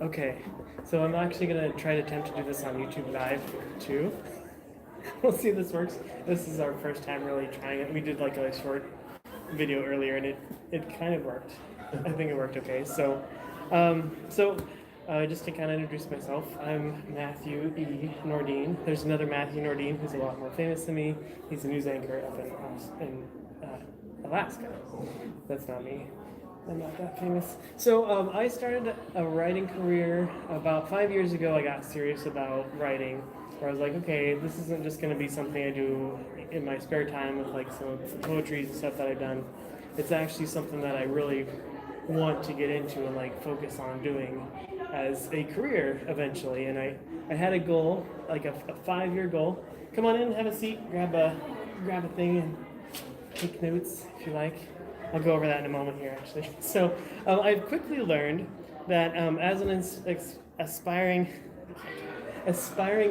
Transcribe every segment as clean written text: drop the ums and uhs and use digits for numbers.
Okay, so I'm actually gonna try to attempt to do this on YouTube Live too. We'll see if this works. This is our first time really trying it. We did like a short video earlier, and it kind of worked. I think it worked okay. So just to kind of introduce myself, I'm Matthew E. Nordine. There's another Matthew Nordine who's a lot more famous than me. He's a news anchor up in Alaska. That's not me. I'm not that famous. So I started a writing career about 5 years ago. I got serious about writing, where I was like, okay, this isn't just going to be something I do in my spare time with like some poetry and stuff that I've done. It's actually something that I really want to get into and like focus on doing as a career eventually. And I had a goal, like a 5 year goal. Come on in, have a seat, grab a thing, and take notes if you like. I'll go over that in a moment here, actually. So I've quickly learned that as an aspiring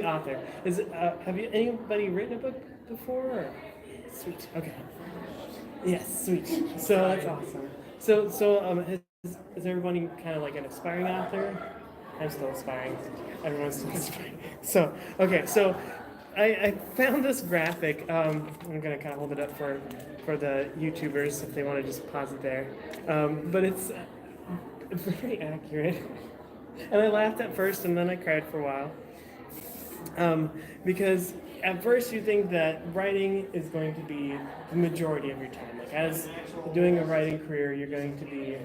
author, have anybody written a book before? Or? Sweet. Okay. Yes, sweet. So that's awesome. Is everybody kind of like an aspiring author? I'm still aspiring. Everyone's still aspiring. So okay. So I found this graphic. I'm gonna kind of hold it up for the YouTubers if they want to just pause it there. But it's very accurate. And I laughed at first, and then I cried for a while. Because at first you think that writing is going to be the majority of your time. Like as doing a writing career, you're going to be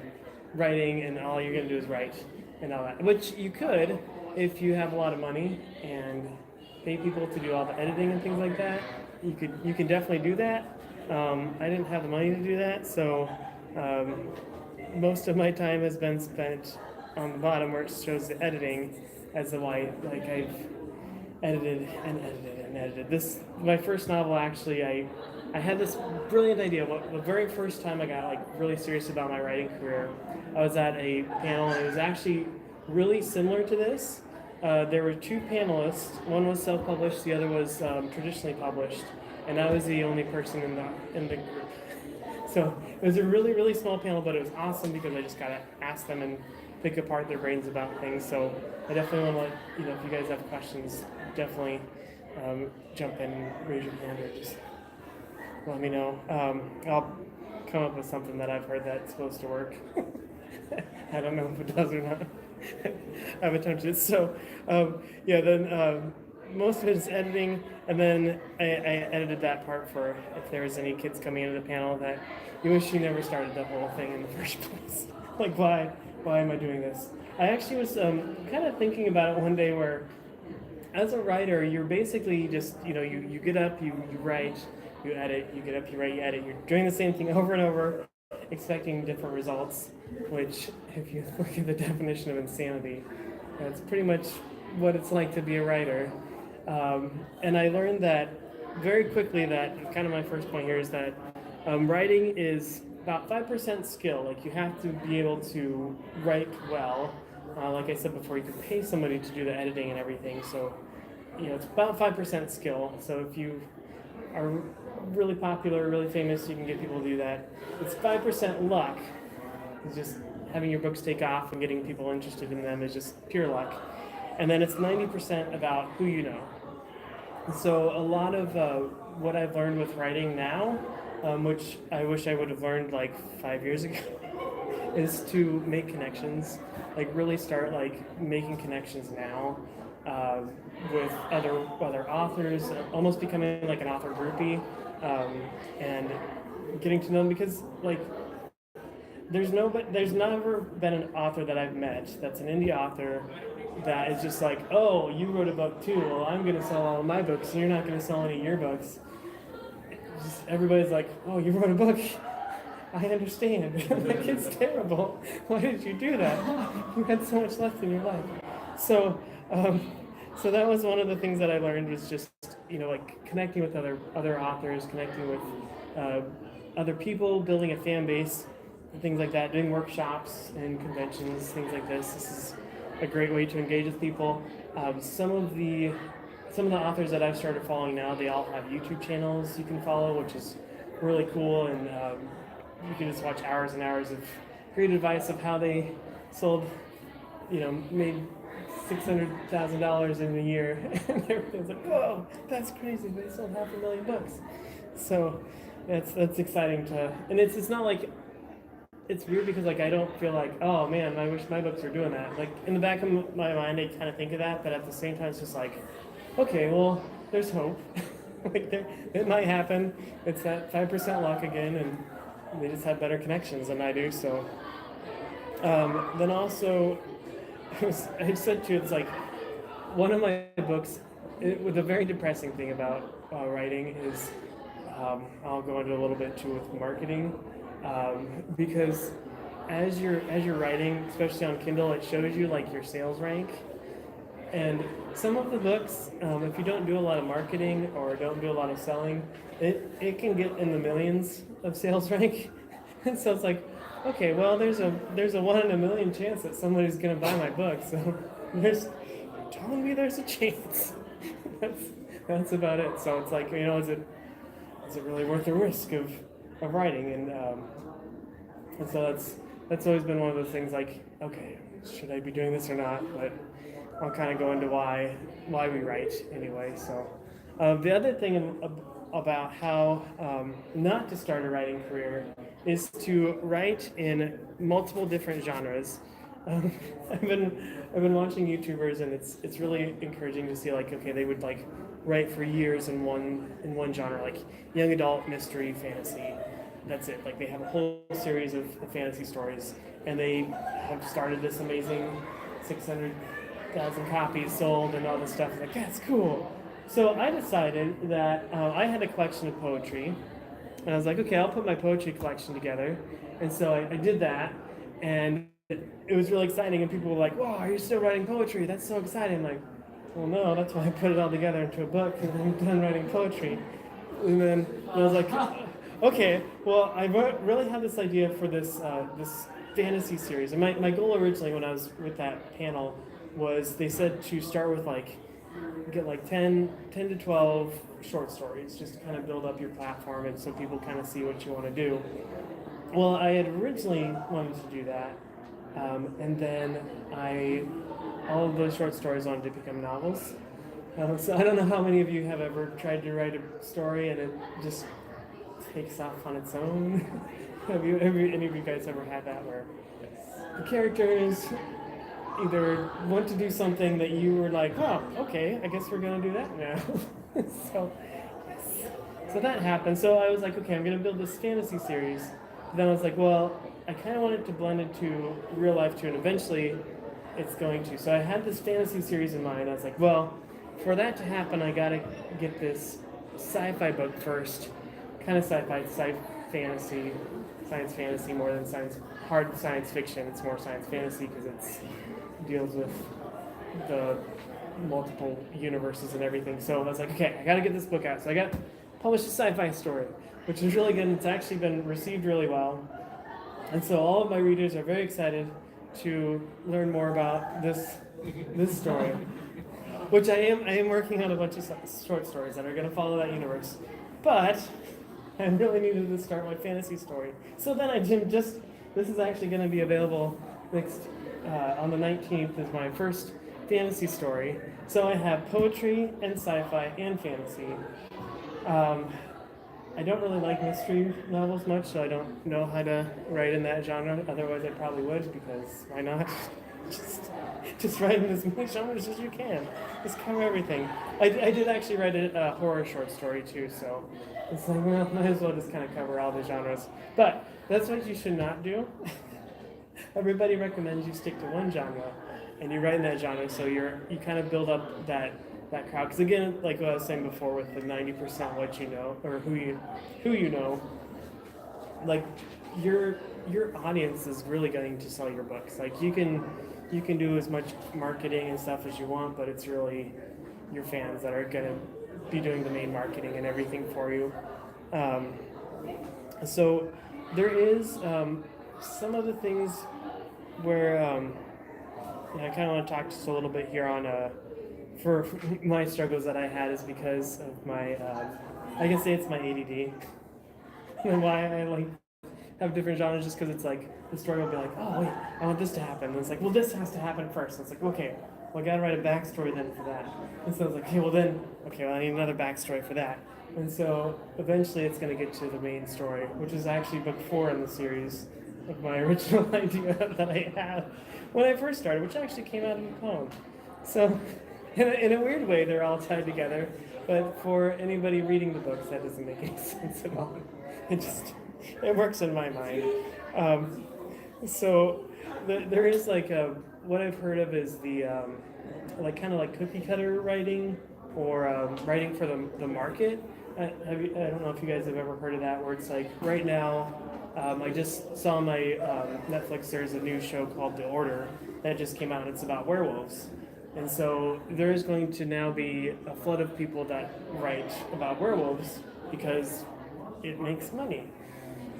writing, and all you're going to do is write and all that. Which you could if you have a lot of money and pay people to do all the editing and things like that. You can definitely do that. I didn't have the money to do that, so most of my time has been spent on the bottom where it shows the editing as the why. Like I've edited and edited and edited. This my first novel actually. I had this brilliant idea. The very first time I got like really serious about my writing career, I was at a panel, and it was actually really similar to this. There were two panelists. One was self-published, the other was traditionally published, and I was the only person in the group. So it was a really, really small panel, but it was awesome because I just got to ask them and pick apart their brains about things. So I definitely want to let if you guys have questions, definitely jump in and raise your hand or just let me know. I'll come up with something that I've heard that's supposed to work. I don't know if it does or not. I've attempted it. So then most of it is editing, and then I edited that part for if there was any kids coming into the panel that you wish you never started the whole thing in the first place. Like why am I doing this? I actually was kind of thinking about it one day where as a writer, you're basically just, you get up, you write, you edit, you get up, you write, you edit. You're doing the same thing over and over, expecting different results, which, if you look at the definition of insanity, that's pretty much what it's like to be a writer. And I learned that very quickly that kind of my first point here is that writing is about 5% skill. Like you have to be able to write well. Like I said before, you can pay somebody to do the editing and everything. So, it's about 5% skill. So if you are really popular, really famous, you can get people to do that. It's 5% luck. It's just having your books take off and getting people interested in them is just pure luck. And then it's 90% about who you know. So a lot of what I've learned with writing now, which I wish I would have learned like 5 years ago, is to make connections. Like really start like making connections now with other authors, almost becoming like an author groupie, and getting to know them because like there's never been an author that I've met that's an indie author that is just like, oh, you wrote a book too. Well, I'm going to sell all of my books, and you're not going to sell any of your books. Everybody's like, oh, you wrote a book. I understand. Like, it's terrible. Why did you do that? You had so much left in your life. So that was one of the things that I learned was just, like connecting with other authors, connecting with other people, building a fan base, and things like that, doing workshops and conventions, things like this. This is a great way to engage with people. Some of the authors that I've started following now, they all have YouTube channels you can follow, which is really cool, and you can just watch hours and hours of great advice of how they sold made $600,000 in a year, and everyone's like, "Whoa, that's crazy! They sold 500,000 books." So that's exciting and it's not like it's weird because like I don't feel like, oh man, I wish my books were doing that. Like in the back of my mind, I kind of think of that, but at the same time, it's just like, okay, well, there's hope. Like it might happen. It's that 5% luck again, and they just have better connections than I do. So then also, I said to you, it's like one of my books. With a very depressing thing about writing is I'll go into a little bit too with marketing, because as you're writing, especially on Kindle, it shows you like your sales rank. And some of the books, if you don't do a lot of marketing or don't do a lot of selling, it can get in the millions of sales rank. And so it's like, okay, well, there's a 1 in a million chance that somebody's gonna buy my book. So there's telling me there's a chance. that's about it. So it's like, is it really worth the risk of writing? And so that's always been one of those things. Like, okay, should I be doing this or not? But I'll kind of go into why we write anyway. So the other thing about how not to start a writing career is to write in multiple different genres. I've been watching YouTubers, and it's really encouraging to see, like, okay, they would like write for years in one genre, like young adult, mystery, fantasy. That's it. Like they have a whole series of fantasy stories, and they have started this amazing 600,000 copies sold and all this stuff. Like, that's cool. So I decided that I had a collection of poetry, and I was like, okay, I'll put my poetry collection together. And so I did that, and it was really exciting. And people were like, "Wow, are you still writing poetry? That's so exciting!" I'm like, well, no, that's why I put it all together into a book, and I'm done writing poetry. And then I was like, okay, well, I really had this idea for this fantasy series. And my goal originally when I was with that panel was they said to start with get like 10 to 12 short stories, just to kind of build up your platform and so people kind of see what you want to do. Well, I had originally wanted to do that, and then all of those short stories wanted to become novels. So I don't know how many of you have ever tried to write a story and it just takes off on its own. Have any of you guys ever had that where the characters either want to do something that you were like, oh, okay, I guess we're gonna do that now. So that happened. So I was like, okay, I'm gonna build this fantasy series. But then I was like, well, I kind of want it to blend into real life too, and eventually it's going to. So I had this fantasy series in mind. I was like, well, for that to happen, I gotta get this sci-fi book first. Kind of sci-fi, fantasy, science fantasy more than hard science fiction. It's more science fantasy because it deals with the multiple universes and everything. So I was like, okay, I gotta get this book out. So I published a sci-fi story, which is really good. It's actually been received really well. And so all of my readers are very excited to learn more about this story, which I am working on a bunch of short stories that are going to follow that universe. But I really needed to start my fantasy story. So then this is actually going to be available next on the 19th is my first fantasy story. So I have poetry and sci-fi and fantasy. I don't really like mystery novels much, so I don't know how to write in that genre. Otherwise, I probably would, because why not? just write in as many genres as you can. Just cover everything. I did actually write a horror short story too, so it's like, well, might as well just kind of cover all the genres. But that's what you should not do. Everybody recommends you stick to one genre, and you write in that genre, so you kind of build up that crowd. Because again, like what I was saying before, with the 90% what you know or who you know, like your audience is really going to sell your books. Like you can do as much marketing and stuff as you want, but it's really your fans that are going to be doing the main marketing and everything for you. So there is some of the things where I kind of want to talk just a little bit here on for my struggles that I had is because of my I can say it's my ADD and why I like have different genres just because it's like the story will be like, oh wait, I want this to happen. And it's like, well, this has to happen first. And it's like, okay, well, I gotta write a backstory then for that. And so it's like, okay, well, I need another backstory for that. And so eventually it's gonna get to the main story, which is actually book 4 in the series of my original idea that I had when I first started, which actually came out of a poem. So in a weird way, they're all tied together. But for anybody reading the books, that doesn't make any sense at all. It works in my mind. So there is like what I've heard of is the like kind of like cookie cutter writing or writing for the market. I don't know if you guys have ever heard of that, where it's like right now, I just saw on my Netflix, there's a new show called The Order that just came out, and it's about werewolves. And so there's going to now be a flood of people that write about werewolves because it makes money.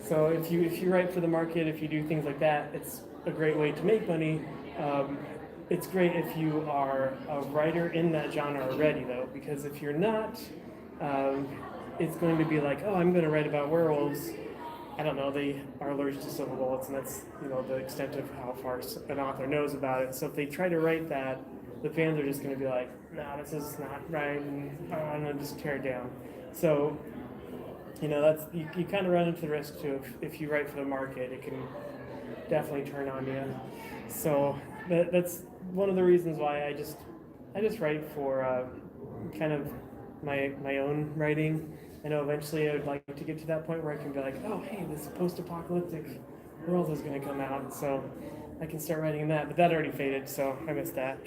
So if you write for the market, if you do things like that, it's a great way to make money. It's great if you are a writer in that genre already, though, because if you're not, it's going to be like, oh, I'm going to write about werewolves. I don't know, they are allergic to silver bullets, and that's the extent of how far an author knows about it. So if they try to write that, the fans are just going to be like, no, this is not right, and I'm going to just tear it down. So, that's you kind of run into the risk too. If you write for the market, it can definitely turn on you. So that's one of the reasons why I just write for kind of my own writing. I know eventually I would like to get to that point where I can be like, oh, hey, this post-apocalyptic world is going to come out, so I can start writing that. But that already faded, so I missed that.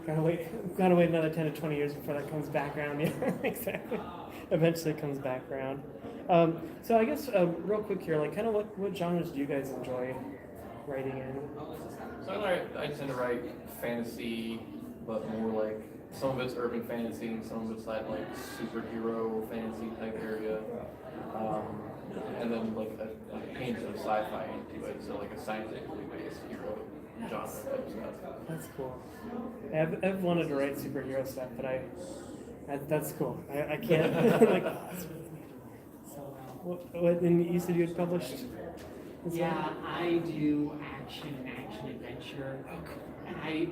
Gotta wait another 10 to 20 years before that comes back around. Yeah, exactly. Eventually it comes back around. So I guess real quick here, like kind of what genres do you guys enjoy writing in? So I tend to write fantasy, but more like some of it's urban fantasy and some of it's that like superhero fantasy type area. And then like a hint of sci-fi into it, so like a scientifically based hero genre type stuff. That's cool. I've wanted to write superhero stuff, but that's cool. I can't. Like, oh, that's really neat. So, what? And you said you had published? Yeah, I do action adventure,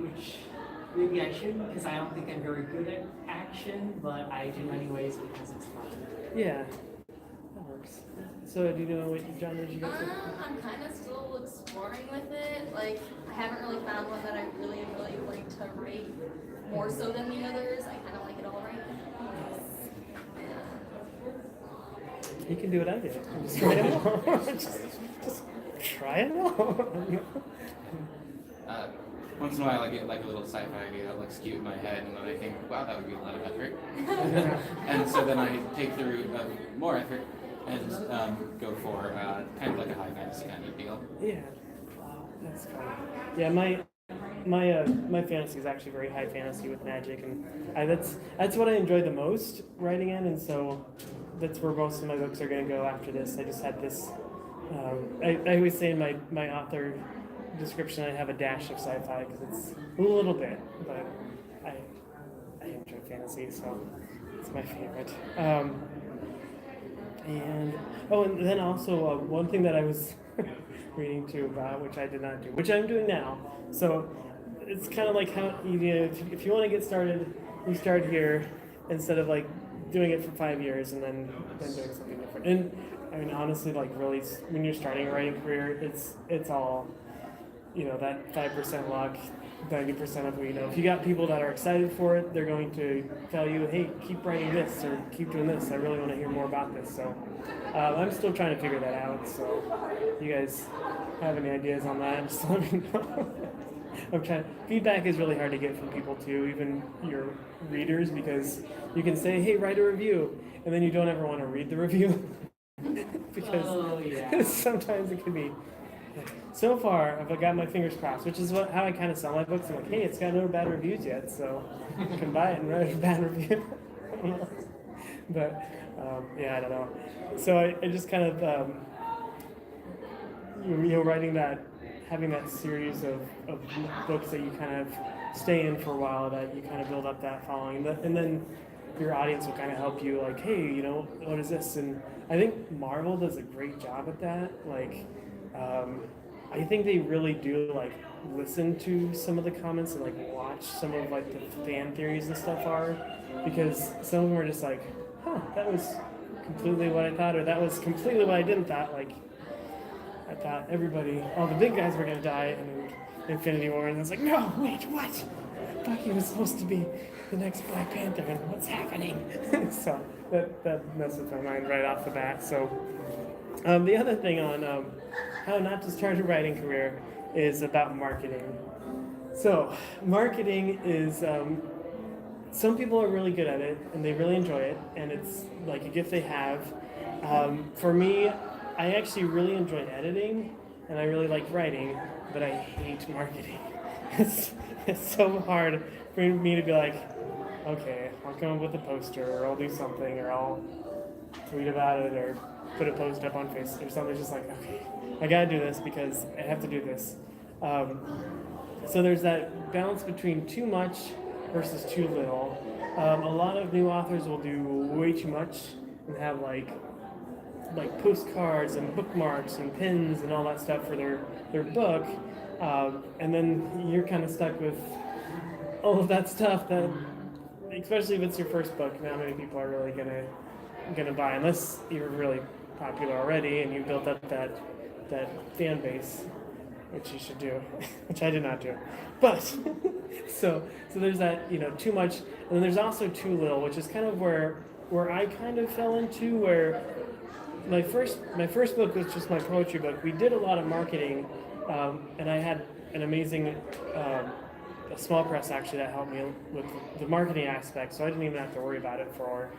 which maybe I shouldn't because I don't think I'm very good at action, but I do anyways because it's fun. Yeah, that works. So do you know what genres you guys? I'm kind of still exploring with it. Like, I haven't really found one that I really like to write more so than the others. I kind of like it all right now. You can do what I did. Just write them all. just try it all. Once in a while, I get like a little sci-fi idea that looks cute in my head, and then I think, wow, that would be a lot of effort. And so then I take the route of more effort and go for kind of like a high fantasy kind of deal. Yeah, that's fun. Yeah, my fantasy is actually very high fantasy with magic, and that's what I enjoy the most writing in, and so that's where most of my books are going to go after this. I just had this. I always say in my author description I have a dash of sci-fi because it's a little bit, but I enjoy fantasy, so it's my favorite. And then also one thing that I was reading too about, which I did not do, which I'm doing now. So it's kind of like how if you want to get started, you start here instead of like doing it for 5 years and then doing something different. And I mean, honestly, like really, when you're starting a writing career, it's all that 5% luck, 90% of if you got people that are excited for it, they're going to tell you, hey, keep writing this or keep doing this. I really want to hear more about this. So I'm still trying to figure that out. So if you guys have any ideas on that, just let me know. Feedback is really hard to get from people too, even your readers, because you can say, hey, write a review, and then you don't ever want to read the review because sometimes it can be. So far, I've got my fingers crossed, which is how I kind of sell my books. I'm like, hey, it's got no bad reviews yet, so you can buy it and write a bad review. But, I don't know. So I just kind of, writing that, having that series of books that you kind of stay in for a while, that you kind of build up that following. And then your audience will kind of help you, like, hey, you know, what is this? And I think Marvel does a great job at that. Like, I think they really do like listen to some of the comments and like watch some of like the fan theories and stuff are, because some of them are just like, huh, that was completely what I thought, or that was completely what I didn't thought. Like, I thought all the big guys were gonna die in Infinity War, and I was like, no, wait, what? I thought he was supposed to be the next Black Panther, and what's happening? So that messed with my mind right off the bat. So the other thing on how not to start a writing career is about marketing. So marketing is some people are really good at it and they really enjoy it, and it's like a gift they have. For me, I actually really enjoy editing and I really like writing, but I hate marketing. It's so hard for me to be like, okay, I'll come up with a poster, or I'll do something, or I'll tweet about it, or put a post up on Facebook or something. Just like, okay, I gotta do this because I have to do this. So there's that balance between too much versus too little. A lot of new authors will do way too much and have like postcards and bookmarks and pins and all that stuff for their book, and then you're kind of stuck with all of that stuff that, especially if it's your first book, not many people are really gonna buy unless you're really popular already and you built up that fan base, which you should do, which I did not do. But so there's that, you know, too much, and then there's also too little, which is kind of where I kind of fell into, where my first book was just my poetry book. We did a lot of marketing, and I had an amazing a small press actually that helped me with the marketing aspect, so I didn't even have to worry about it for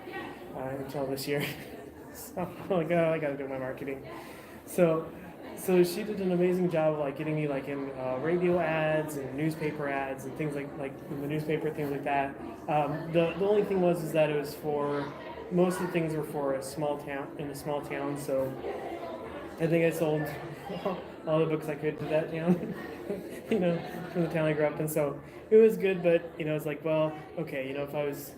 until this year. So I'm like, oh, I gotta do my marketing. So she did an amazing job of like getting me like in radio ads and newspaper ads and things like in the newspaper, things like that. The only thing was that it was for, most of the things were for a small town, so I think I sold all the books I could to that town, you know, from the town I grew up in. So it was good, but you know, it's like, well, okay, you know, if I was,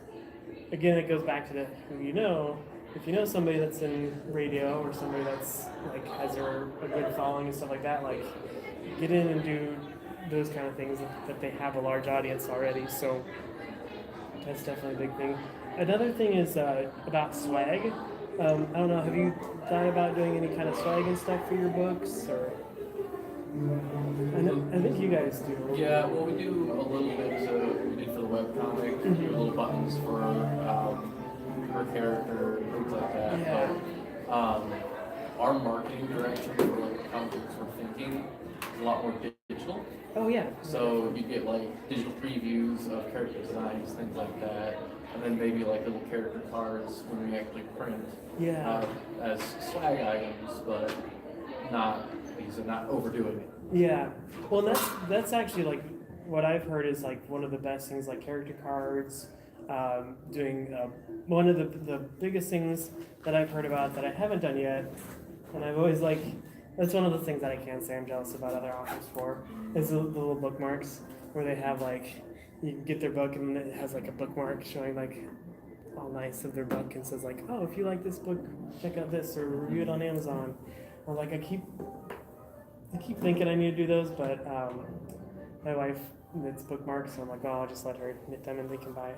again, it goes back to the who you know. If you know somebody that's in radio, or somebody that's like has a good following and stuff like that, like get in and do those kind of things that they have a large audience already. So that's definitely a big thing. Another thing is about swag. I don't know, have you thought about doing any kind of swag and stuff for your books? Or I think you guys do. Yeah, well, we do a little bit. So we did for the webcomic, we do little buttons for her character, things like that. Yeah. But our marketing direction for like comic books we're thinking is a lot more digital. Oh yeah. So you get like digital previews of character designs, things like that, and then maybe like little character cards when we actually print. Yeah. As swag items, but not overdoing it. Yeah. Well, that's actually like what I've heard is like one of the best things, like character cards. Doing one of the biggest things that I've heard about that I haven't done yet, and I've always like, that's one of the things that I can't say I'm jealous about other authors for, is the little bookmarks where they have like, you get their book and it has like a bookmark showing like all nice of their book and says like, oh, if you like this book, check out this, or review it on Amazon. Or like I keep thinking I need to do those, but my wife knits bookmarks, so I'm like, oh, I'll just let her knit them and they can buy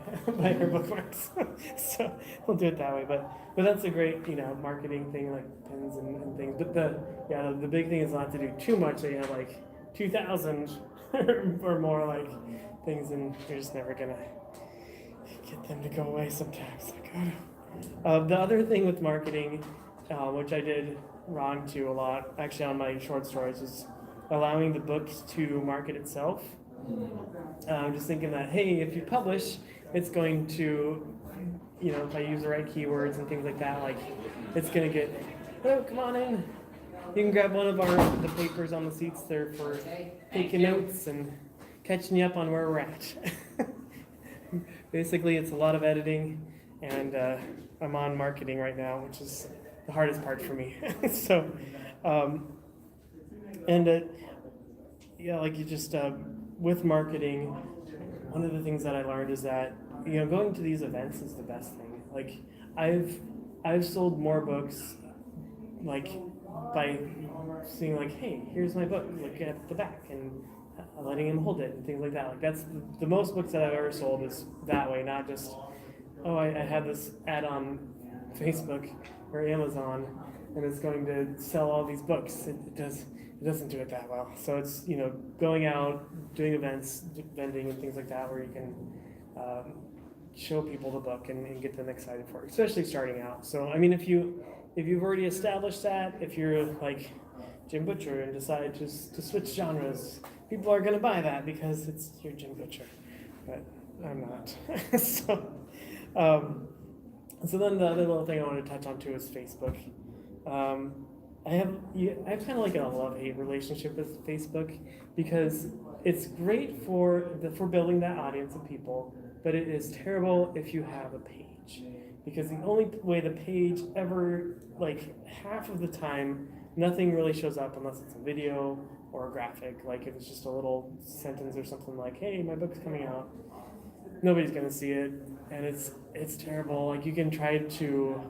her bookmarks. So we'll do it that way. But that's a great, you know, marketing thing, like pins and things. But the big thing is not to do too much, so you have like 2,000 or more like things, and you're just never gonna get them to go away sometimes. Like, oh no. The other thing with marketing, which I did wrong to a lot, actually on my short stories, is allowing the books to market itself. I'm just thinking that, hey, if you publish, it's going to, you know, if I use the right keywords and things like that, like it's gonna get, oh, come on in. You can grab one of the papers on the seats there for taking notes and catching you up on where we're at. Basically, it's a lot of editing, and I'm on marketing right now, which is the hardest part for me. So, yeah, like you just, with marketing, one of the things that I learned is that going to these events is the best thing. Like I've sold more books like by seeing like, hey, here's my book, look at the back, and letting him hold it and things like that. Like that's the most books that I've ever sold is that way, not just, oh, I had this ad on Facebook or Amazon and it's going to sell all these books. It doesn't do it that well. So it's, going out, doing events, vending and things like that where you can show people the book and get them excited for it, especially starting out. So I mean, if you've already established that, if you're like Jim Butcher and decide to switch genres, people are going to buy that because you're Jim Butcher, but I'm not. So then the other little thing I wanted to touch on too is Facebook. I have kind of like a love-hate relationship with Facebook because it's great for building that audience of people, but it is terrible if you have a page, because the only way the page ever, like half of the time, nothing really shows up unless it's a video or a graphic. Like if it's just a little sentence or something like, hey, my book's coming out, nobody's gonna see it, and it's terrible. Like you can try to,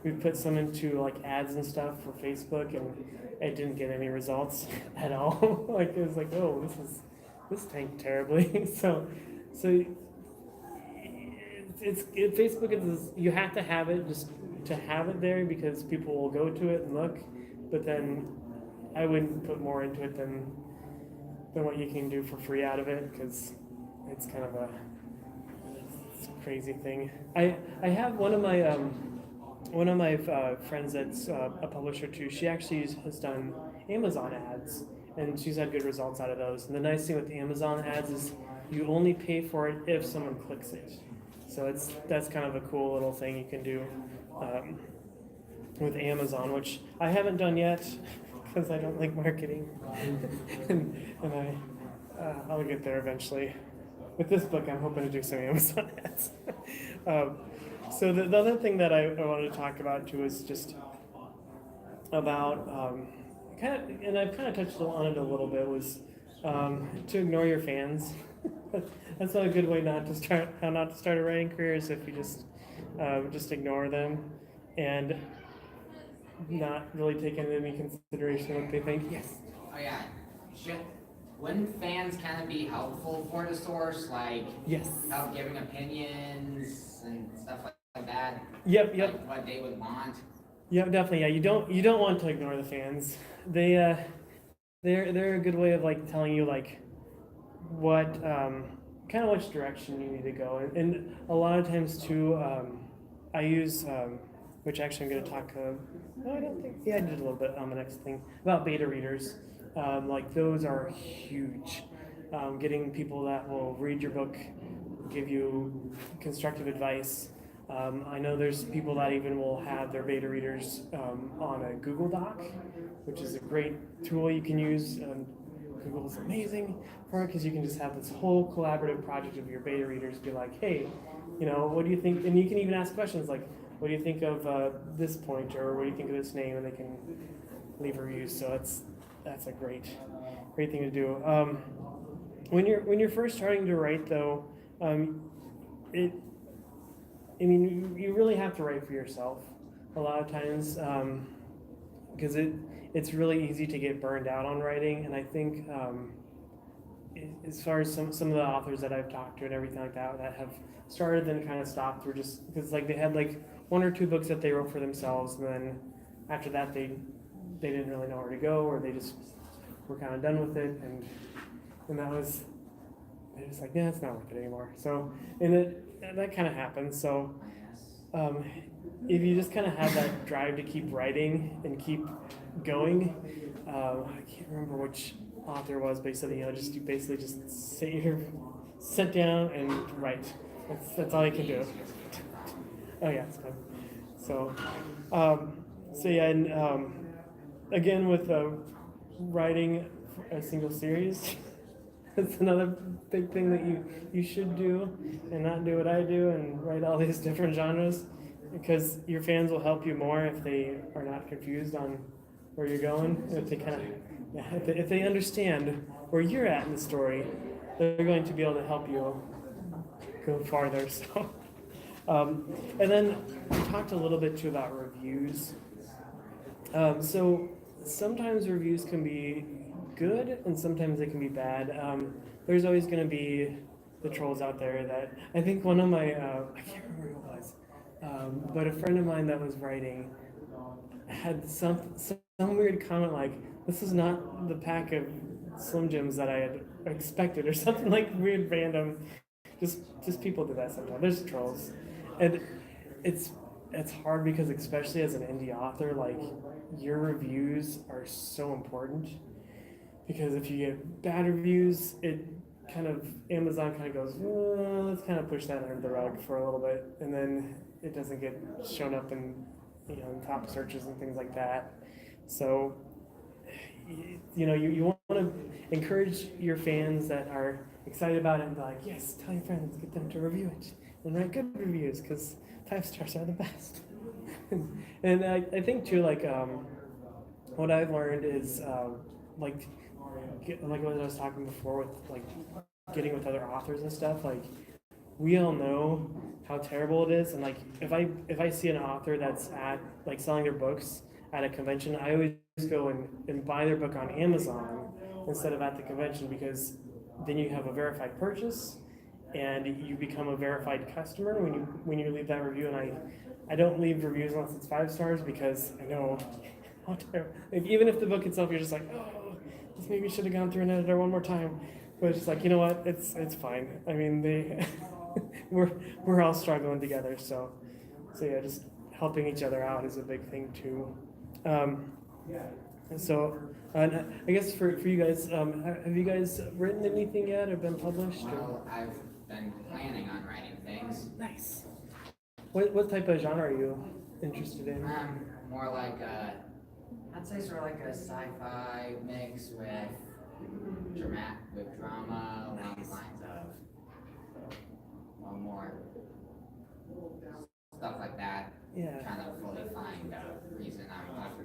we've put some into like ads and stuff for Facebook, and it didn't get any results at all. Like it was like, oh, this tanked terribly. so Facebook is, you have to have it just to have it there because people will go to it and look, but then I wouldn't put more into it than what you can do for free out of it, because it's kind of a crazy thing. I have one of my friends that's a publisher too. She actually has done Amazon ads, and she's had good results out of those. And the nice thing with Amazon ads is you only pay for it if someone clicks it. So that's kind of a cool little thing you can do with Amazon, which I haven't done yet because I don't like marketing, and I'll get there eventually. With this book, I'm hoping to do some Amazon ads. So the other thing that I wanted to talk about too is just about and I've kind of touched on it a little bit, was to ignore your fans. That's not a good way not to start a writing career, is if you just ignore them and not really take into any consideration what they think. Yes. Oh yeah. Wouldn't fans kind of be helpful for the source, like Yes. help giving opinions and stuff like that? Yep. Like what they would want. Yep, definitely. Yeah, you don't want to ignore the fans. They're a good way of like telling you like what kind of which direction you need to go, and a lot of times too, I use which actually I'm going to talk. No, I don't think. Yeah, I did a little bit on the next thing about beta readers. Like those are huge. Getting people that will read your book, give you constructive advice. I know there's people that even will have their beta readers on a Google Doc, which is a great tool you can use. Google is amazing for it because you can just have this whole collaborative project of your beta readers be like, hey, what do you think? And you can even ask questions like, what do you think of this point, or what do you think of this name? And they can leave reviews. So that's a great thing to do. When you're first starting to write, though, you really have to write for yourself a lot of times, because it's really easy to get burned out on writing. And I think as far as some of the authors that I've talked to and everything like that have started then kind of stopped, were just because like they had like 1 or 2 books that they wrote for themselves, and then after that they didn't really know where to go, or they just were kind of done with it, and that was, they're just like, yeah, it's not worth it anymore. So, and that kind of happens. So if you just kind of have that drive to keep writing and keep going, I can't remember which author it was, but he said, you basically just sit down and write. That's all you can do. Oh yeah, it's fine. So yeah, and again with writing a single series, it's another big thing that you should do, and not do what I do and write all these different genres, because your fans will help you more if they are not confused on where you're going. If they if they understand where you're at in the story, they're going to be able to help you go farther. So, and then we talked a little bit too about reviews. So sometimes reviews can be good and sometimes they can be bad. There's always going to be the trolls out there that I think one of my, I can't remember who it was, but a friend of mine that was writing had some weird comment like, this is not the pack of Slim Jims that I had expected, or something like weird random. Just people do that sometimes. There's trolls, and it's hard because especially as an indie author, like your reviews are so important, because if you get bad reviews, it kind of Amazon kind of goes, let's kind of push that under the rug for a little bit, and then it doesn't get shown up in in top searches and things like that. So you want to encourage your fans that are excited about it and be like, yes, tell your friends, get them to review it and write good reviews, because 5 stars are the best. And I think too, like what I've learned is like what I was talking before with like getting with other authors and stuff, like we all know how terrible it is, and like if I see an author that's at like selling their books at a convention, I always go and buy their book on Amazon instead of at the convention, because then you have a verified purchase and you become a verified customer when you leave that review. And I don't leave reviews unless it's 5 stars, because I know how terrible, even if the book itself you're just like, oh, this maybe should have gone through an editor one more time, but it's just like, you know what, it's fine. I mean, they we're all struggling together, so yeah, just helping each other out is a big thing too. So I guess for you guys, have you guys written anything yet or been published? Well, I've been planning on writing things. Nice. What type of genre are you interested in? More like I'd say sort of like a sci-fi mix with drama along the lines of more stuff like that. Yeah. Trying to fully find a reason.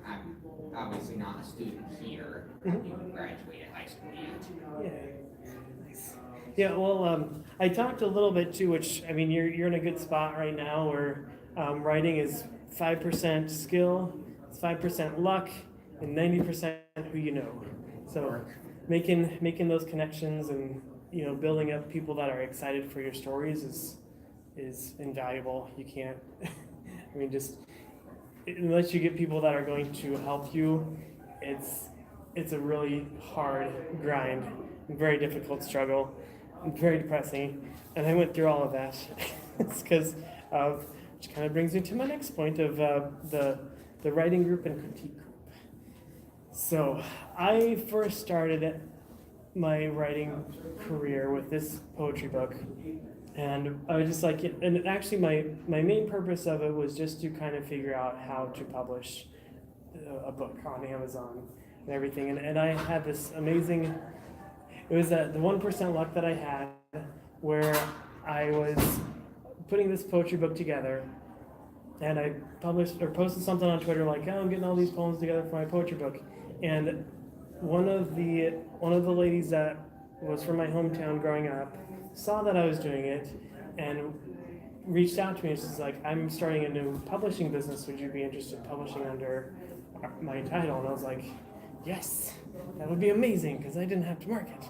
I'm obviously not a student here. I Mhm. haven't even graduated high school yet. Yeah. Nice. Yeah. Well, I talked a little bit too, which I mean, you're in a good spot right now where writing is 5% skill, it's 5% luck, and 90% who you know. So making those connections and building up people that are excited for your stories is invaluable. You can't. I mean, just unless you get people that are going to help you, it's a really hard grind, very difficult struggle, very depressing, and I went through all of that. It's because of, which kind of brings me to my next point of the writing group and critique group. So I first started my writing career with this poetry book, and I was just like, and actually my main purpose of it was just to kind of figure out how to publish a book on Amazon and everything, and I had this amazing, it was the 1% luck that I had, where I was putting this poetry book together, and I published or posted something on Twitter like, oh, I'm getting all these poems together for my poetry book, and one of the ladies that was from my hometown growing up saw that I was doing it and reached out to me, and she's like, I'm starting a new publishing business, would you be interested in publishing under my title? And I was like, yes, that would be amazing, because I didn't have to market.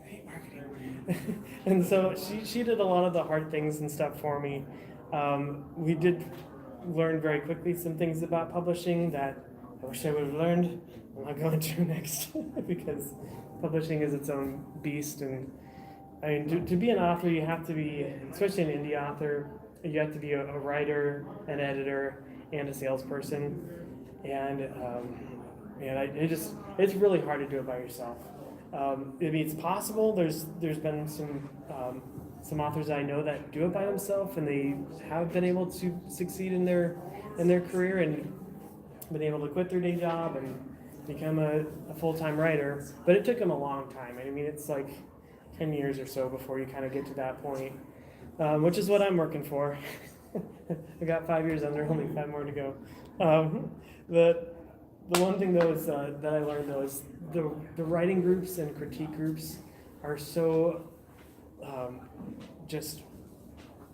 I hate marketing. And so she did a lot of the hard things and stuff for me. We did learn very quickly some things about publishing that I wish I would have learned. I'm not going to next, because publishing is its own beast. And I mean, to be an author, you have to be, especially an indie author, you have to be a writer, an editor, and a salesperson. And it's really hard to do it by yourself. I mean, it's possible. There's been some authors I know that do it by themselves, and they have been able to succeed in their career and been able to quit their day job and become a full-time writer. But it took them a long time. I mean, it's like 10 years or so before you kind of get to that point, which is what I'm working for. I got 5 years under, only 5 more to go. The one thing though is that I learned though is the writing groups and critique groups are so just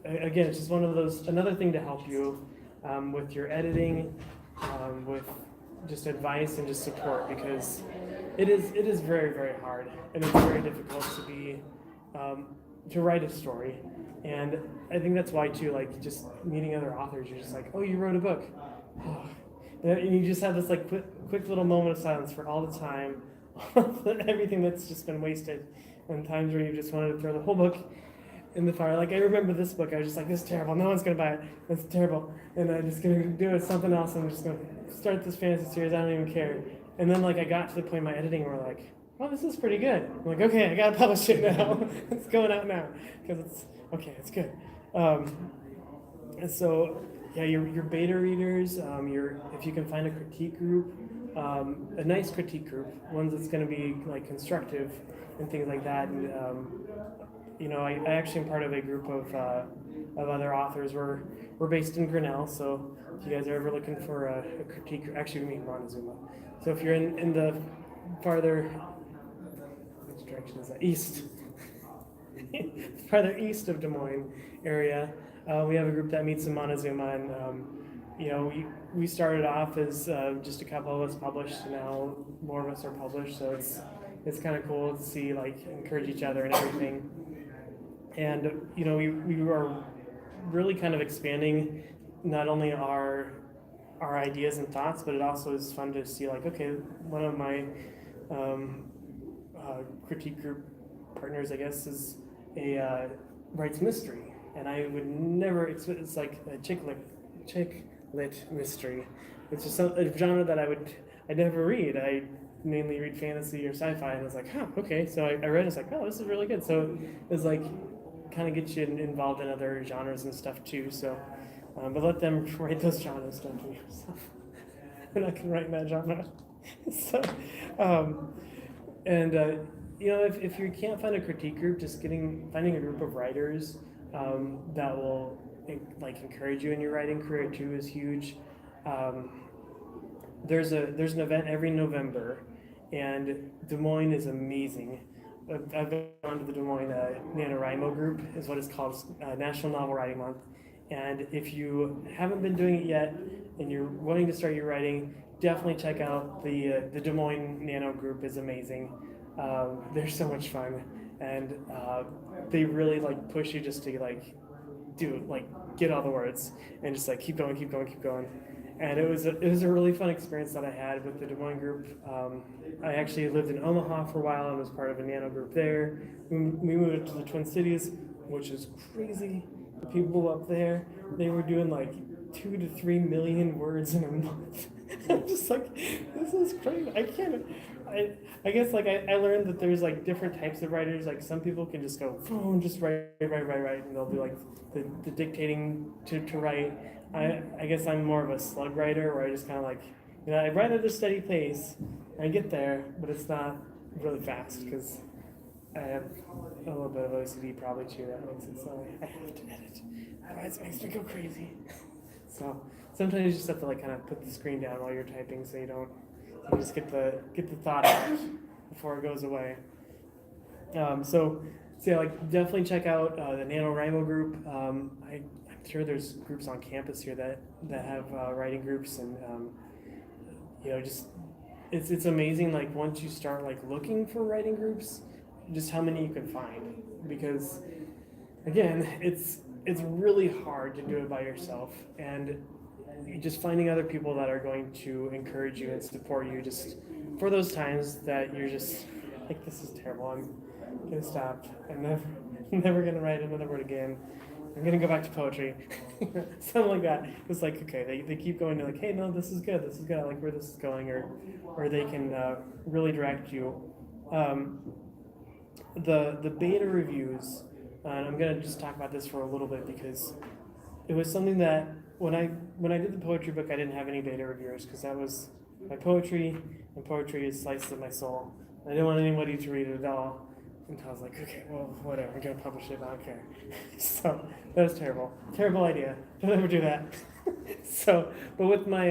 again, it's just one of those, another thing to help you with your editing, with just advice and just support, because it is very, very hard, and it's very difficult to write a story. And I think that's why too, like just meeting other authors, you're just like, oh, you wrote a book. And you just have this like quick little moment of silence for all the time, everything that's just been wasted, and times where you just wanted to throw the whole book in the fire. Like I remember this book, I was just like, this is terrible, no one's gonna buy it, it's terrible, and I'm just gonna do something else, I'm just gonna start this fantasy series, I don't even care. And then like I got to the point in my editing where like, oh, this is pretty good. I'm like, okay, I gotta publish it now. It's going out now, because it's, okay, it's good. And so, yeah, your beta readers, if you can find a critique group, a nice critique group, one that's going to be like constructive and things like that. And I actually am part of a group of other authors. We're based in Grinnell, so if you guys are ever looking for a critique, actually we meet in Montezuma. So if you're in the farther, which direction is that? East. Farther east of Des Moines area, we have a group that meets in Montezuma, and we started off as just a couple of us published, and now more of us are published. So it's kind of cool to see, like, encourage each other and everything. And we are really kind of expanding not only our ideas and thoughts, but it also is fun to see, like, okay, one of my critique group partners, I guess, is writes mystery, and I would never expect. It's like a chick lit mystery. It's just a genre that I never read. I mainly read fantasy or sci-fi, and I was like, huh, okay. So I read it, it's like, oh, this is really good. So it's like kind of gets you involved in other genres and stuff too. So, but let them write those genres, don't do yourself. We're not gonna write in that genre. So, if you can't find a critique group, just finding a group of writers that will encourage you in your writing career too is huge. There's an event every November, and Des Moines is amazing. I've been on to the Des Moines NaNoWriMo group, is what it's called, National Novel Writing Month. And if you haven't been doing it yet and you're wanting to start your writing, definitely check out the Des Moines Nano group. Is amazing. They're so much fun, and they really push you just to get all the words and just keep going. And it was a really fun experience that I had with the Des Moines group. I actually lived in Omaha for a while and was part of a Nano group there. We moved to the Twin Cities, which is crazy. The people up there, they were doing 2 to 3 million words in a month. I'm just like, this is crazy. I guess I learned that there's different types of writers. Some people can just go, oh, just write, and they'll do the dictating to write. I guess I'm more of a slug writer, where I just kind of I write at a steady pace. I get there, but it's not really fast because I have a little bit of OCD probably too. That makes it so I have to edit. Otherwise, it makes me go crazy. So sometimes you just have to kind of put the screen down while you're typing, so you just get the thought out before it goes away. So definitely check out the NaNoWriMo group. I'm sure there's groups on campus here that have writing groups, and it's amazing. Once you start looking for writing groups, just how many you can find, because again, it's really hard to do it by yourself, and just finding other people that are going to encourage you and support you just for those times that you're just this is terrible, I'm gonna stop, I'm never gonna write another word again, I'm gonna go back to poetry. Something like that. It's okay, they keep going to hey, no, this is good, I like where this is going, or they can really direct you. The beta reviews, and I'm gonna just talk about this for a little bit, because it was something that when I did the poetry book, I didn't have any beta reviewers, because that was my poetry, and poetry is slices of my soul. I didn't want anybody to read it at all. And I was like, okay, well, whatever, I'm gonna publish it, I don't care. So that was terrible. Terrible idea. Don't ever do that. So, but with my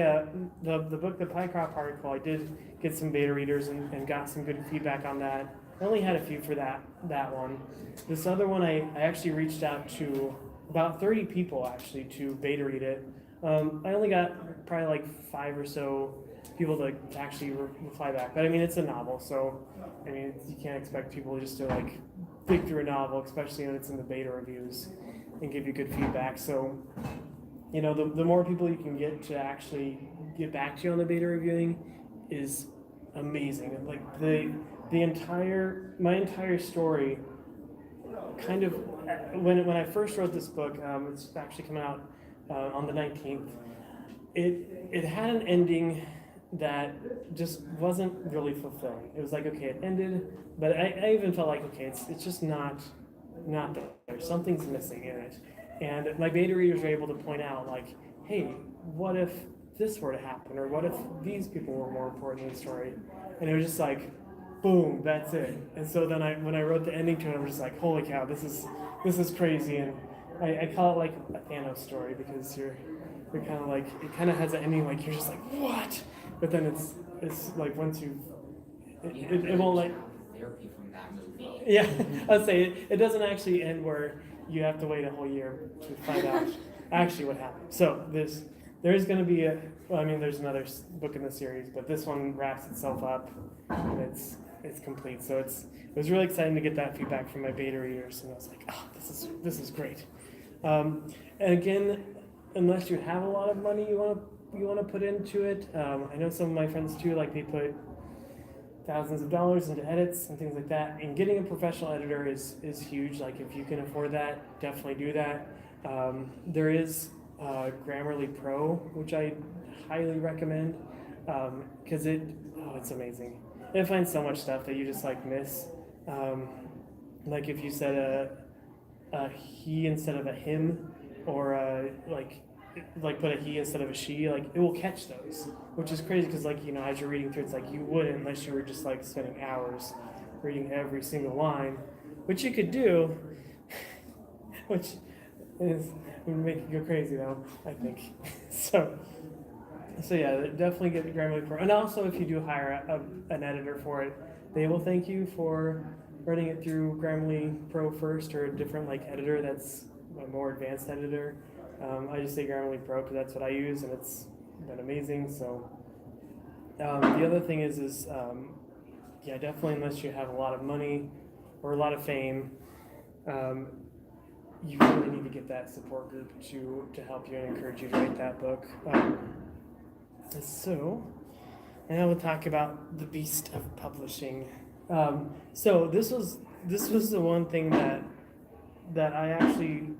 the book, the Pycroft article, I did get some beta readers and got some good feedback on that. I only had a few for that one. This other one, I actually reached out to about 30 people actually to beta read it. I only got probably like 5 or so people to actually reply back. But I mean, it's a novel, so I mean, you can't expect people just to like dig through a novel, especially when it's in the beta reviews, and give you good feedback. So, you know, the more people you can get to actually get back to you on the beta reviewing is amazing. Like my entire story kind of, when I first wrote this book, it's actually coming out on the 19th. It had an ending that just wasn't really fulfilling. It was like, okay, it ended, but I even felt like, okay, it's just not there. Something's missing in it. And my beta readers were able to point out, like, hey, what if this were to happen, or what if these people were more important in the story? And it was just like, boom, that's it. And so then when I wrote the ending to it, I was just like, holy cow, this is crazy. And I call it like a Thanos story, because you're kind of like, it kind of has an ending like you're just like, what? But then it's like once it won't like. Therapy from that movie. Yeah, I'd say it doesn't actually end where you have to wait a whole year to find out actually what happened. So there's going to be there's another book in the series, but this one wraps itself up and it's complete. So it was really exciting to get that feedback from my beta readers, and I was like, oh, this is great. And again, unless you have a lot of money you want to put into it, I know some of my friends too, like they put thousands of dollars into edits and things like that. And getting a professional editor is huge. Like if you can afford that, definitely do that. There is Grammarly Pro, which I highly recommend, because it's amazing. It finds so much stuff that you just like miss. Like if you said a he instead of a him, or like put a he instead of a she, like it will catch those, which is crazy, because like, you know, as you're reading through, it's like you wouldn't unless you were just like spending hours reading every single line, which you could do, which would make you go crazy though, I think. So yeah, definitely get Grammarly Pro. And also, if you do hire an editor for it, they will thank you for running it through Grammarly Pro first, or a different like editor that's a more advanced editor. I just say Grammarly Pro because that's what I use, and it's been amazing. So the other thing is yeah, definitely, unless you have a lot of money or a lot of fame, you really need to get that support group to help you and encourage you to write that book. So, and I will talk about the beast of publishing. So this was the one thing that I actually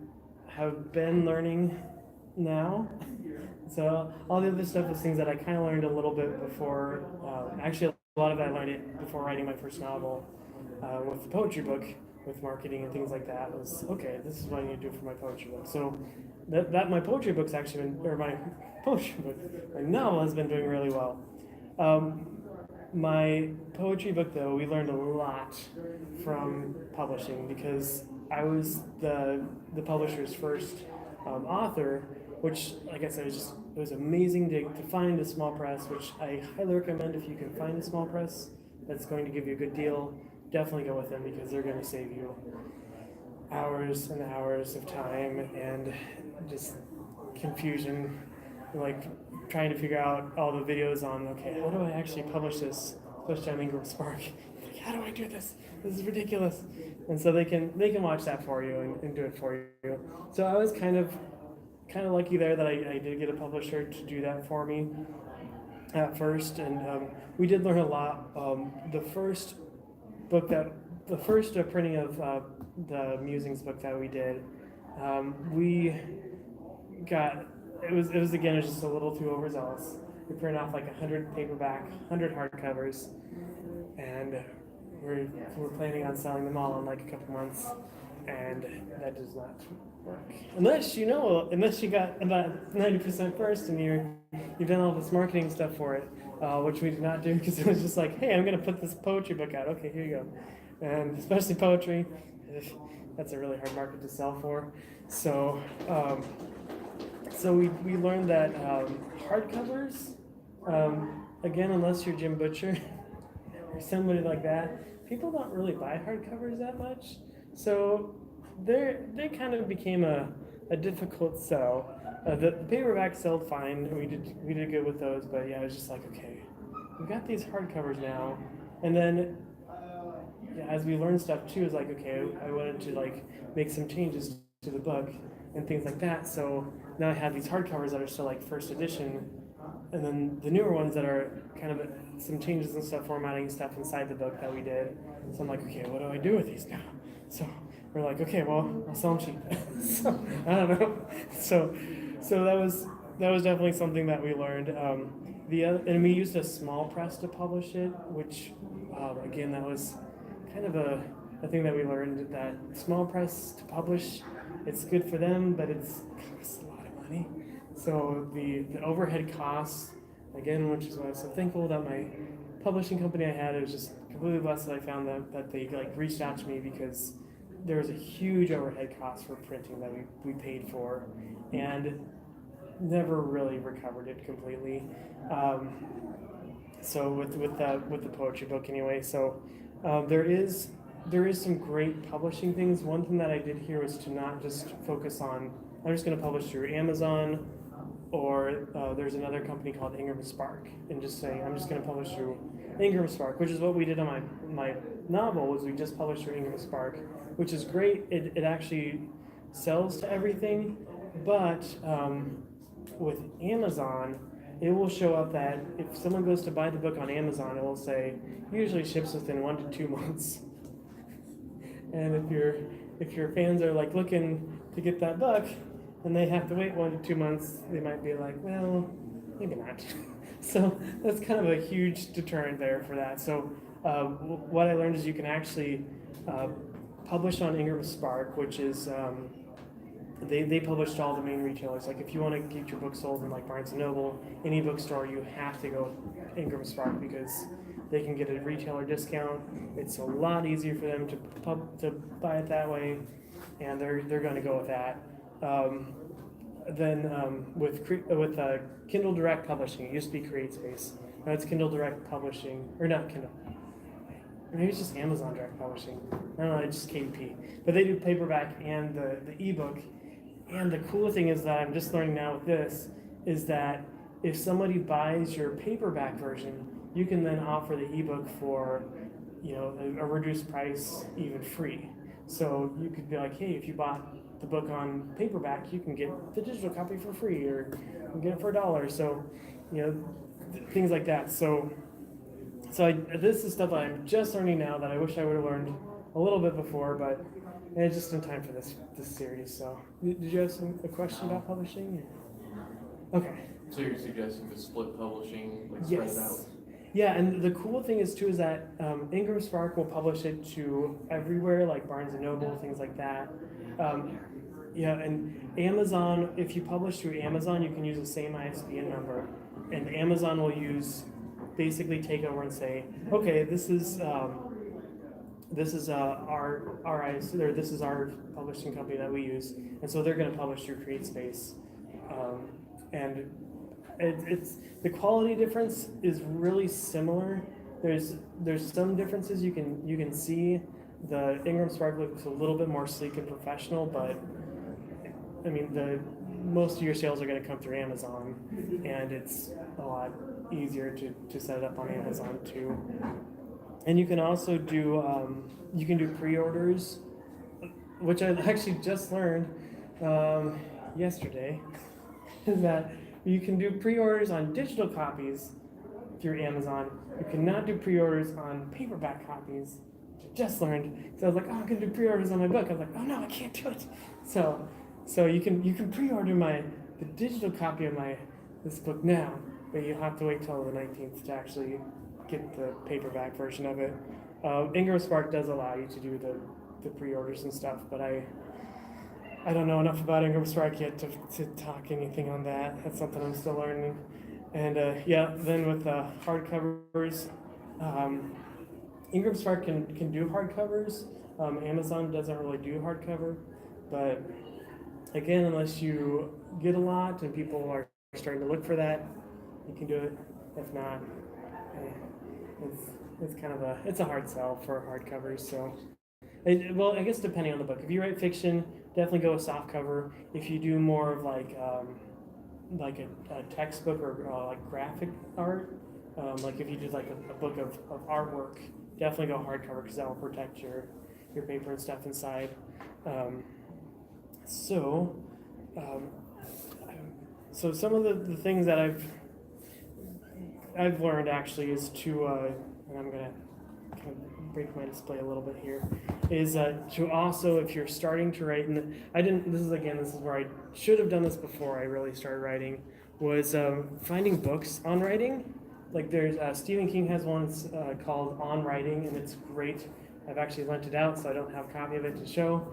have been learning now. So all the other stuff was things that I kind of learned a little bit before. Actually, a lot of it I learned it before writing my first novel with the poetry book, with marketing and things like that. Was okay, this is what I need to do for my poetry book. So that my poetry book's actually been, or my poetry book, my novel has been doing really well. My poetry book, though, we learned a lot from publishing, because I was the publisher's first author, which, like I said, it was amazing to find a small press, which I highly recommend. If you can find a small press that's going to give you a good deal, definitely go with them, because they're going to save you hours and hours of time and just confusion, like trying to figure out all the videos on, okay, how do I actually publish this, especially on Ingram Spark? Like, how do I do this? This is ridiculous. And so they can watch that for you and do it for you. So I was kind of lucky there that I did get a publisher to do that for me at first, and we did learn a lot. The first printing of the Musings book that we did, we got, it was just a little too overzealous. We printed off like 100 paperback, 100 hardcovers, and we're planning on selling them all in like a couple months, and that does not work. Unless you got about 90% first and you've done all this marketing stuff for it, which we did not do, because it was just like, hey, I'm going to put this poetry book out. Okay, here you go. And especially poetry, that's a really hard market to sell for. So we learned that hardcovers, again, unless you're Jim Butcher or somebody like that, people don't really buy hardcovers that much. So they kind of became a a difficult sell. The paperback sold fine, and we did good with those. But yeah, I was just like, okay, we've got these hardcovers now, and then yeah, as we learned stuff too, it's like, okay, I wanted to like make some changes to the book and things like that. So now I have these hardcovers that are still like first edition, and then the newer ones that are kind of some changes and stuff, formatting stuff inside the book that we did. So I'm like, okay, what do I do with these now? So we're like, okay, well, I'll sell them cheap. So I don't know. So that was definitely something that we learned. And we used a small press to publish it, which again, that was kind of a thing that we learned, that small press to publish, it's good for them, but it costs a lot of money. So the overhead costs, again, which is why I'm so thankful that my publishing company I had, it was just completely blessed that I found that they like reached out to me, because there was a huge overhead cost for printing that we paid for, and never really recovered it completely. So with the poetry book anyway, so there is some great publishing things. One thing that I did here was to not just focus on, I'm just going to publish through Amazon, or there's another company called Ingram Spark, and just say I'm just going to publish through Ingram Spark, which is what we did on my novel. Was we just published through Ingram Spark, which is great. It actually sells to everything, but with Amazon, it will show up that if someone goes to buy the book on Amazon, it will say usually ships within 1 to 2 months. And if your fans are like looking to get that book, and they have to wait 1 to 2 months, they might be like, well, maybe not. So that's kind of a huge deterrent there for that. So what I learned is you can actually publish on Ingram Spark, which is they published all the main retailers. Like if you want to get your book sold in like Barnes & Noble, any bookstore, you have to go with Ingram Spark, because they can get a retailer discount. It's a lot easier for them to buy it that way, and they're going to go with that. Then with Kindle Direct Publishing, it used to be CreateSpace. Now it's Kindle Direct Publishing, or not Kindle. Maybe it's just Amazon Direct Publishing. I don't know, it's just KDP. But they do paperback and the ebook. And the cool thing is that I'm just learning now with this is that if somebody buys your paperback version, you can then offer the ebook for, a reduced price, even free. So you could be like, hey, if you bought the book on paperback, you can get the digital copy for free, or you can get it for $1. So, things like that. So this is stuff I'm just learning now that I wish I would have learned a little bit before, but it's just in time for this series. So, did you have a question about publishing? Okay. So you're suggesting to split publishing, like spread it out? Yes. Yeah, and the cool thing is too is that Ingram Spark will publish it to everywhere, like Barnes & Noble, things like that. Yeah, and Amazon, if you publish through Amazon, you can use the same ISBN number, and Amazon will basically take over and say, okay, this is our publishing company that we use, and so they're going to publish through CreateSpace, and it's the quality difference is really similar. There's some differences you can see. The Ingram Spark looks a little bit more sleek and professional, but I mean most of your sales are going to come through Amazon, and it's a lot easier to set it up on Amazon too. And you can also do pre-orders, which I actually just learned yesterday, is that you can do pre-orders on digital copies through Amazon. You cannot do pre-orders on paperback copies, which I just learned. So I was like, oh, I'm gonna do pre-orders on my book. I was like, oh no, I can't do it. So you can pre-order the digital copy of this book now, but you'll have to wait till the 19th to actually get the paperback version of it. Ingram Spark does allow you to do the pre-orders and stuff, but I don't know enough about Ingram Spark yet to talk anything on that. That's something I'm still learning. And then with hardcovers, Ingram Spark can do hardcovers. Amazon doesn't really do hardcover, but again, unless you get a lot and people are starting to look for that, you can do it. If not, it's kind of a hard sell for hardcovers. So, I guess depending on the book. If you write fiction, definitely go with soft cover. If you do more of like a textbook or like graphic art, like if you do like a book of artwork, definitely go hardcover because that will protect your paper and stuff inside. So some of the things that I've learned actually is to, and I'm gonna kind of break my display a little bit here, is to also, if you're starting to write, and this is where I should have done this before I really started writing, was finding books on writing. Like there's, Stephen King has one called On Writing, and it's great. I've actually lent it out, so I don't have a copy of it to show.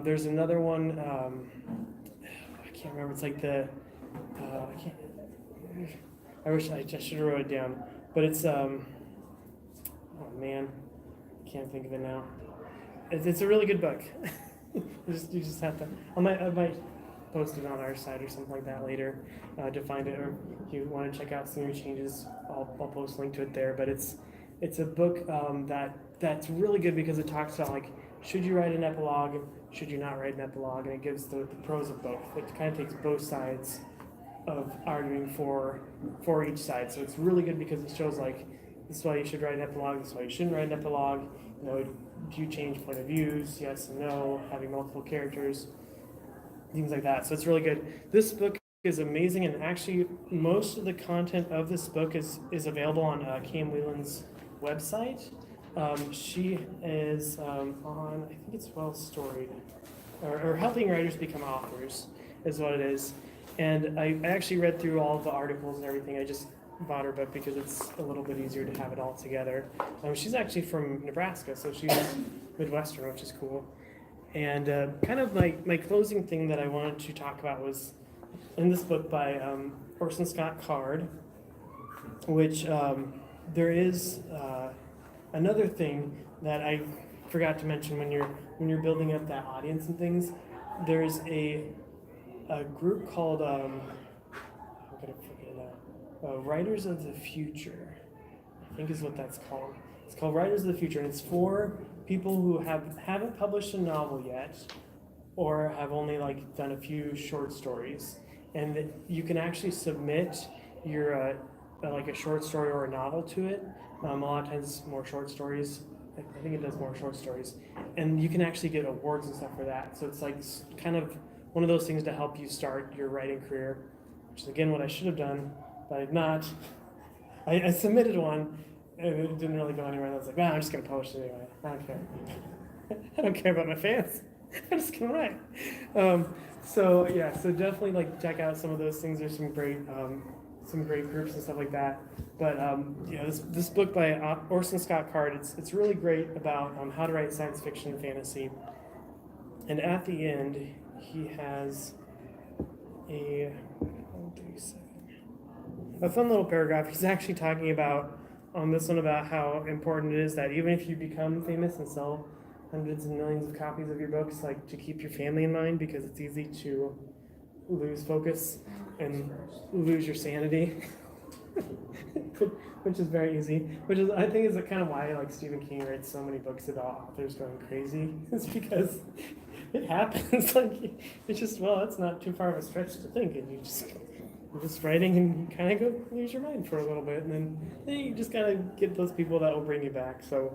There's another one, I can't remember, it's like I wish I just should have wrote it down, but it's, oh man, can't think of it now. It's a really good book. you just have to, I might post it on our site or something like that later to find it, or if you want to check out some new changes, I'll post a link to it there, but it's a book that's really good because it talks about like, should you write an epilogue, should you not write an epilogue, and it gives the pros of both. It kind of takes both sides of arguing for each side. So it's really good because it shows like, this is why you should write an epilogue, this is why you shouldn't write an epilogue. You know, do you change point of views, yes and no, having multiple characters, things like that. So it's really good. This book is amazing, and actually most of the content of this book is available on Cam Whelan's website. She is on, I think it's Well Storied, or Helping Writers Become Authors is what it is. And I actually read through all of the articles and everything. I just bought her book because it's a little bit easier to have it all together. She's actually from Nebraska, so she's Midwestern, which is cool. And kind of my closing thing that I wanted to talk about was in this book by Orson Scott Card, which there is another thing that I forgot to mention when you're building up that audience and things. There's a group called I'm gonna forget that. Writers of the Future, I think is what that's called. It's called Writers of the Future, and it's for people who haven't published a novel yet, or have only like done a few short stories. And you can actually submit your like a short story or a novel to it. A lot of times more short stories. I think it does more short stories, and you can actually get awards and stuff for that. So it's like kind of one of those things to help you start your writing career, which is again what I should have done, but I did not. I submitted one, and it didn't really go anywhere. And I was like, nah, I'm just gonna publish it anyway. I don't care. I don't care about my fans. I'm just gonna write. So definitely like check out some of those things. There's some great groups and stuff like that. But this book by Orson Scott Card, it's really great about how to write science fiction and fantasy. And at the end, he has a fun little paragraph. He's actually talking about on this one about how important it is that even if you become famous and sell hundreds and millions of copies of your books, like to keep your family in mind, because it's easy to lose focus and lose your sanity, which is very easy. Which is, I think, is kind of why like Stephen King writes so many books about authors going crazy. It's because it happens. Like it's just, well, it's not too far of a stretch to think, and you're just writing and kind of go lose your mind for a little bit, and then you just gotta get those people that will bring you back. So.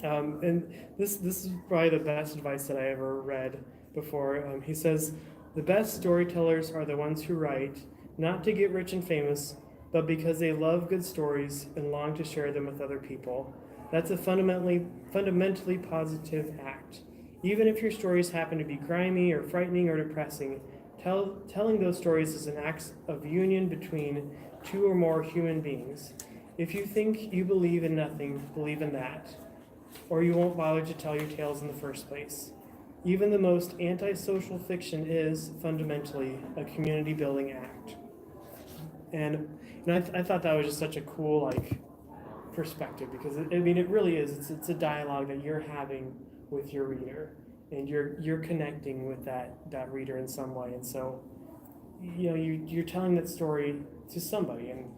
And this is probably the best advice that I ever read before. He says, the best storytellers are the ones who write, not to get rich and famous, but because they love good stories and long to share them with other people. That's a fundamentally positive act. Even if your stories happen to be grimy or frightening or depressing, telling those stories is an act of union between two or more human beings. If you think you believe in nothing, believe in that, or you won't bother to tell your tales in the first place. Even the most antisocial fiction is, fundamentally, a community-building act. And I thought that was just such a cool, perspective, because, it really is. It's a dialogue that you're having with your reader, and you're connecting with that reader in some way. And so, you're telling that story to somebody, and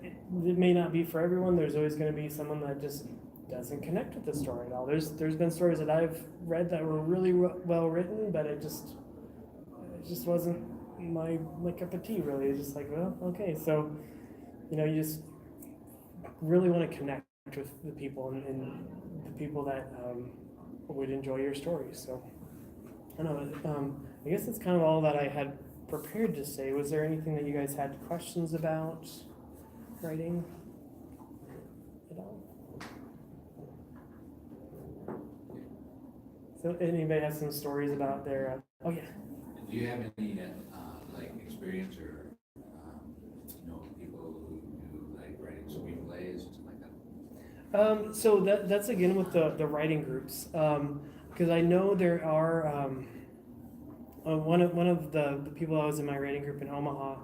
it may not be for everyone. There's always going to be someone that just doesn't connect with the story at all. There's been stories that I've read that were really well written, but it just wasn't my cup of tea really. It's just like, well, okay, so you just really want to connect with the people and the people that would enjoy your stories. So I don't know. I guess that's kind of all that I had prepared to say. Was there anything that you guys had questions about writing at all? So anybody has some stories about their? Oh yeah. Do you have any like experience or people who do like writing screenplays, something like that? So that's again with the writing groups, because I know there are one of the people I was in my writing group in Omaha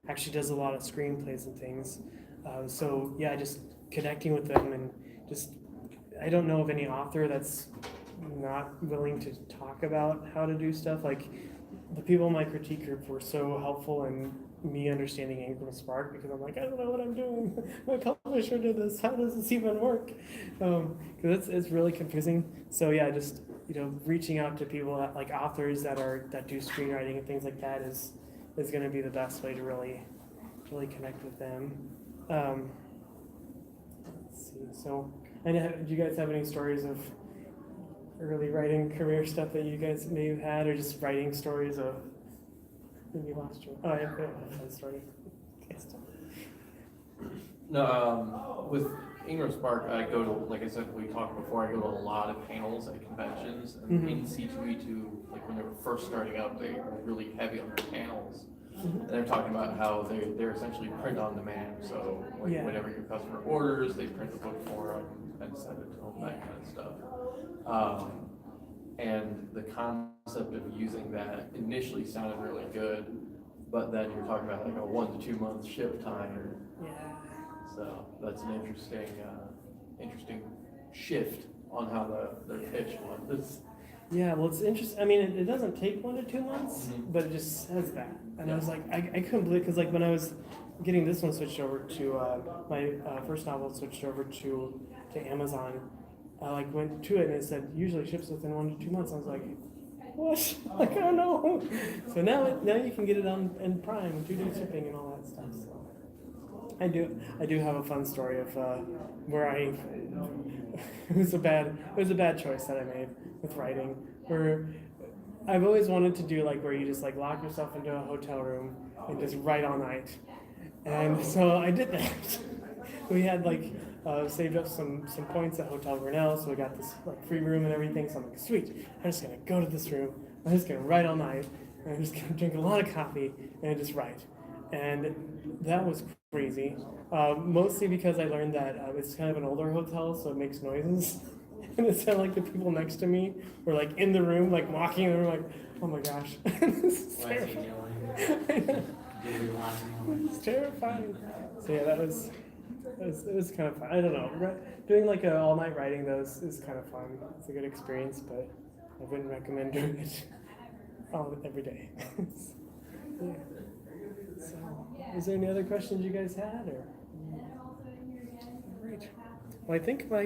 actually does a lot of screenplays and things. So yeah, just connecting with them and just I don't know of any author that's not willing to talk about how to do stuff. Like the people in my critique group were so helpful in me understanding Ingram Spark because I'm like, I don't know what I'm doing. My publisher did this. How does this even work? Because it's really confusing. So yeah, just reaching out to people that, like authors that do screenwriting and things like that is going to be the best way to really connect with them. Let's see. So, do you guys have any stories of early writing career stuff that you guys may have had, or just writing stories of? Maybe lost you. Oh, I have a fun story. No, with Ingram Spark, I go to, like I said, we talked before, I go to a lot of panels at conventions, and in C2E2, like when they were first starting out, they were really heavy on their panels. And they're talking about how they're essentially print on demand, so like whenever your customer orders, they print the book for them and send it to them, that kind of stuff. And the concept of using that initially sounded really good, but then you're talking about like a 1 to 2 month ship time. Yeah. So that's an interesting shift on how their pitch was. Yeah, well, it's interesting. I mean, it doesn't take 1 to 2 months, but it just says that. And I was like, I couldn't believe, because like when I was getting this one switched over to, my first novel switched over to Amazon, I like went to it and it said usually ships within 1 to 2 months. I was like, what? Like, I don't know. So now you can get it in Prime, 2-day shipping and all that stuff. So I do have a fun story of where it was a bad choice that I made with writing. Where I've always wanted to do like where you just like lock yourself into a hotel room and just write all night. And so I did that. We had like saved up some points at Hotel Grinnell, so we got this like free room and everything. So I'm like, sweet, I'm just gonna go to this room. I'm just gonna write all night. And I'm just gonna drink a lot of coffee and just write. And that was crazy. Mostly because I learned that it's kind of an older hotel, so it makes noises. And it sounded like the people next to me were like in the room, like walking in the room, like, oh my gosh, this is terrifying. It's terrifying. So yeah, it was kind of fun. I don't know. Doing like an all night writing though is kind of fun. It's a good experience, but I wouldn't recommend doing it every day. Yeah. So, is there any other questions you guys had, or? Great. Well, I think my